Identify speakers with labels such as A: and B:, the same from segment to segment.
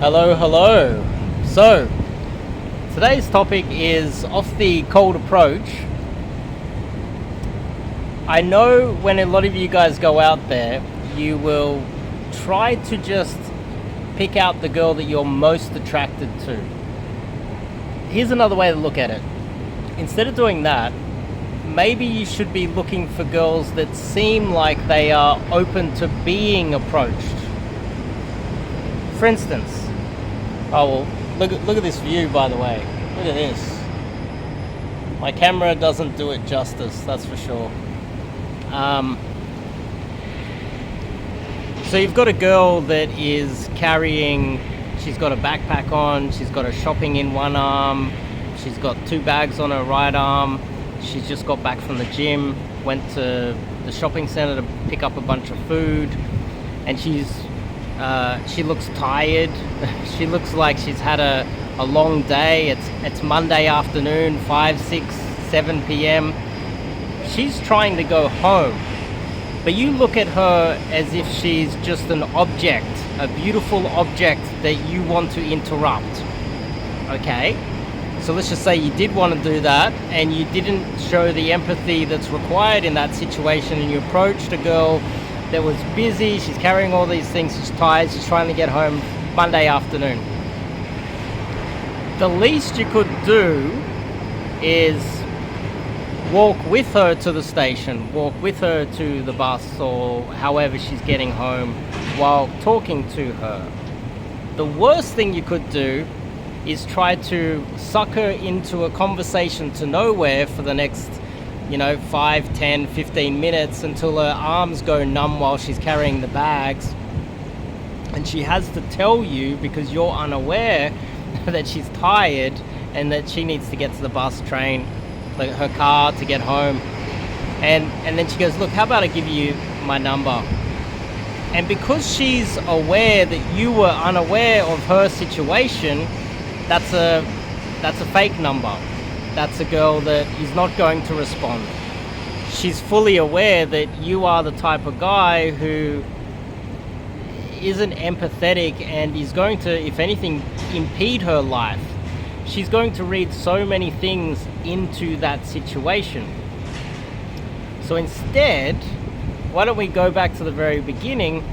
A: Hello, hello. So, today's topic is off the cold approach. I know when a lot of you guys go out there, you will try to just pick out the girl that you're most attracted to. Here's another way to look at it. Instead of doing that, maybe you should be looking for girls that seem like they are open to being approached. For instance, oh well, look at this view, by the way. Look at this. My camera doesn't do it justice, that's for sure. So you've got a girl that is carrying, she's got a backpack on, she's got her shopping in one arm, she's got 2 bags on her right arm, she's just got back from the gym, went to the shopping center to pick up a bunch of food, and she looks tired. She looks like she's had a long day. It's Monday afternoon, 5, 6, 7 p.m. She's trying to go home. But you look at her as if she's just an object, a beautiful object that you want to interrupt. Okay? So let's just say you did want to do that and you didn't show the empathy that's required in that situation, and you approached a girl that was busy, she's carrying all these things, she's tired, she's trying to get home Monday afternoon. The least you could do is walk with her to the station, walk with her to the bus or however she's getting home while talking to her. The worst thing you could do is try to suck her into a conversation to nowhere for the next 5, 10, 15 minutes until her arms go numb while she's carrying the bags, and she has to tell you, because you're unaware, that she's tired and that she needs to get to the bus, train, her car to get home, and then she goes, look, how about I give you my number? And because she's aware that you were unaware of her situation, that's a fake number. That's a girl that is not going to respond. She's fully aware that you are the type of guy who isn't empathetic and is going to, if anything, impede her life. She's going to read so many things into that situation. So instead, why don't we go back to the very beginning,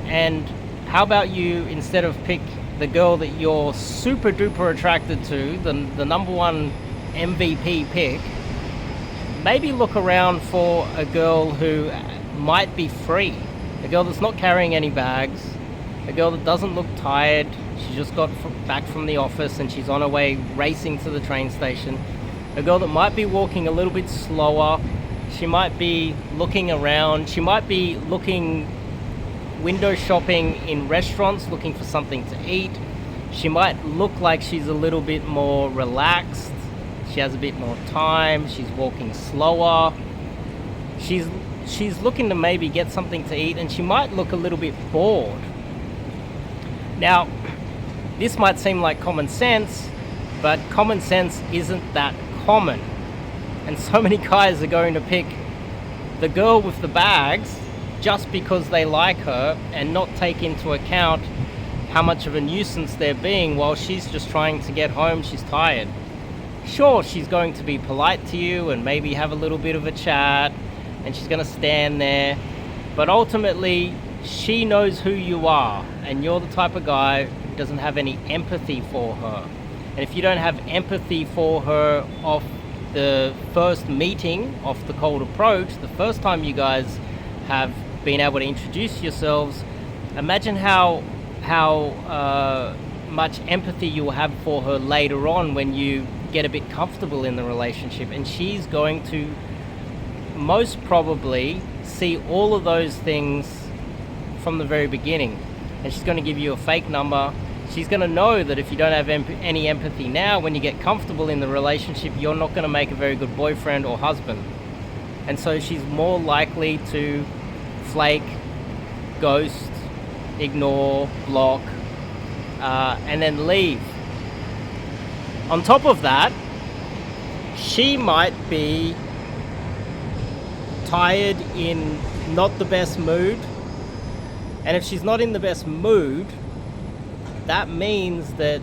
A: and how about you, instead of pick the girl that you're super duper attracted to, the number one MVP pick, maybe look around for a girl who might be free, a girl that's not carrying any bags, a girl that doesn't look tired, she just got back from the office and she's on her way racing to the train station, a girl that might be walking a little bit slower, she might be looking around, she might be looking window shopping in restaurants, looking for something to eat, she might look like she's a little bit more relaxed, she has a bit more time, she's walking slower, she's looking to maybe get something to eat, and she might look a little bit bored. Now, this might seem like common sense, but common sense isn't that common. And so many guys are going to pick the girl with the bags just because they like her and not take into account how much of a nuisance they're being while she's just trying to get home, she's tired. Sure, she's going to be polite to you and maybe have a little bit of a chat, and she's going to stand there, but ultimately she knows who you are, and you're the type of guy who doesn't have any empathy for her. And if you don't have empathy for her off the first meeting, off the cold approach, the first time you guys have been able to introduce yourselves, imagine how much empathy you'll have for her later on when you get a bit comfortable in the relationship. And she's going to most probably see all of those things from the very beginning, and she's going to give you a fake number. She's going to know that if you don't have any empathy now, when you get comfortable in the relationship, you're not going to make a very good boyfriend or husband. And so she's more likely to flake, ghost, ignore, block, and then leave. On top of that, she might be tired, in not the best mood, and if she's not in the best mood, that means that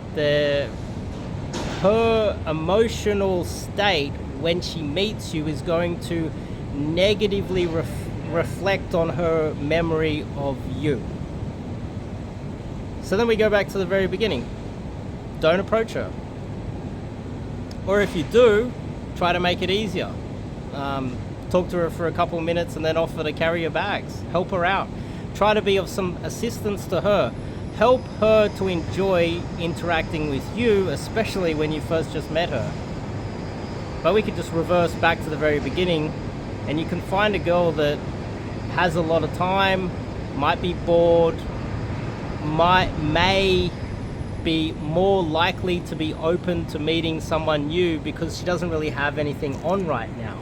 A: her emotional state when she meets you is going to negatively reflect on her memory of you. So then we go back to the very beginning. Don't approach her. Or if you do, try to make it easier. Talk to her for a couple of minutes and then offer to carry your bags. Help her out. Try to be of some assistance to her. Help her to enjoy interacting with you, especially when you first just met her. But we could just reverse back to the very beginning, and you can find a girl that has a lot of time, might be bored, may be more likely to be open to meeting someone new because she doesn't really have anything on right now.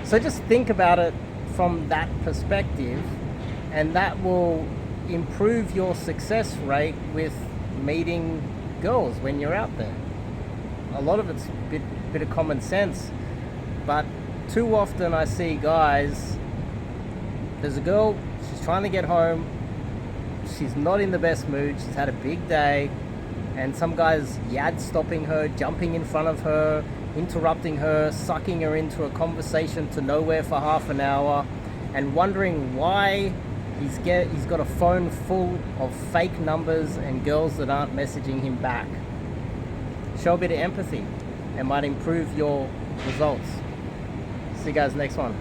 A: So just think about it from that perspective, and that will improve your success rate with meeting girls when you're out there. A lot of it's a bit of common sense, but too often I see guys, there's a girl, she's trying to get home, she's not in the best mood, she's had a big day, and some guy's stopping her, jumping in front of her, interrupting her, sucking her into a conversation to nowhere for half an hour, and wondering why he's got a phone full of fake numbers and girls that aren't messaging him back. Show a bit of empathy. It might improve your results. See you guys next one.